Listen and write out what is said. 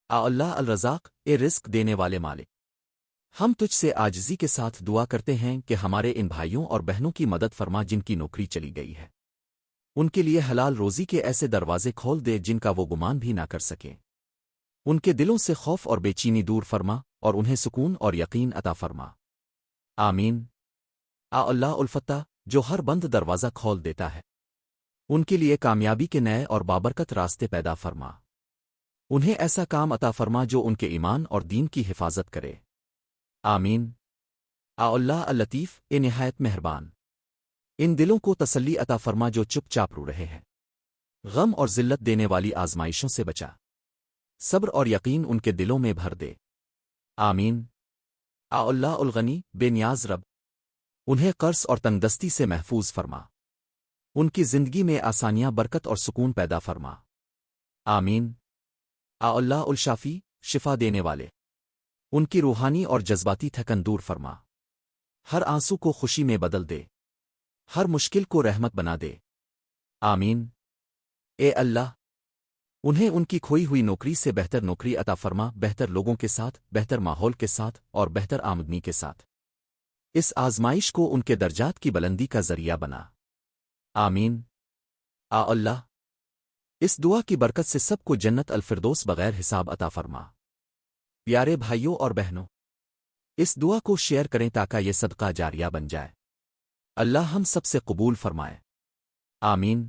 اللہ الرزاق، اے رزق دینے والے مالک، ہم تجھ سے عاجزی کے ساتھ دعا کرتے ہیں کہ ہمارے ان بھائیوں اور بہنوں کی مدد فرما جن کی نوکری چلی گئی ہے، ان کے لیے حلال روزی کے ایسے دروازے کھول دے جن کا وہ گمان بھی نہ کر سکیں، ان کے دلوں سے خوف اور بے چینی دور فرما اور انہیں سکون اور یقین عطا فرما۔ آمین۔ اللہ الفتح، جو ہر بند دروازہ کھول دیتا ہے، ان کے لیے کامیابی کے نئے اور بابرکت راستے پیدا فرما، انہیں ایسا کام عطا فرما جو ان کے ایمان اور دین کی حفاظت کرے۔ آمین۔ اللہ اللطیف، اے نہایت مہربان، ان دلوں کو تسلی عطا فرما جو چپ چاپ رو رہے ہیں، غم اور ذلت دینے والی آزمائشوں سے بچا، صبر اور یقین ان کے دلوں میں بھر دے۔ آمین۔ اللہ الغنی، بے نیاز رب، انہیں قرض اور تنگدستی سے محفوظ فرما، ان کی زندگی میں آسانیاں، برکت اور سکون پیدا فرما۔ آمین۔ اللہ الشافی، شفا دینے والے، ان کی روحانی اور جذباتی تھکن دور فرما، ہر آنسو کو خوشی میں بدل دے، ہر مشکل کو رحمت بنا دے۔ آمین۔ اے اللہ، انہیں ان کی کھوئی ہوئی نوکری سے بہتر نوکری عطا فرما، بہتر لوگوں کے ساتھ، بہتر ماحول کے ساتھ اور بہتر آمدنی کے ساتھ، اس آزمائش کو ان کے درجات کی بلندی کا ذریعہ بنا۔ آمین۔ اللہ، اس دعا کی برکت سے سب کو جنت الفردوس بغیر حساب عطا فرما۔ پیارے بھائیوں اور بہنوں، اس دعا کو شیئر کریں تاکہ یہ صدقہ جاریہ بن جائے۔ اللہ ہم سب سے قبول فرمائے۔ آمین۔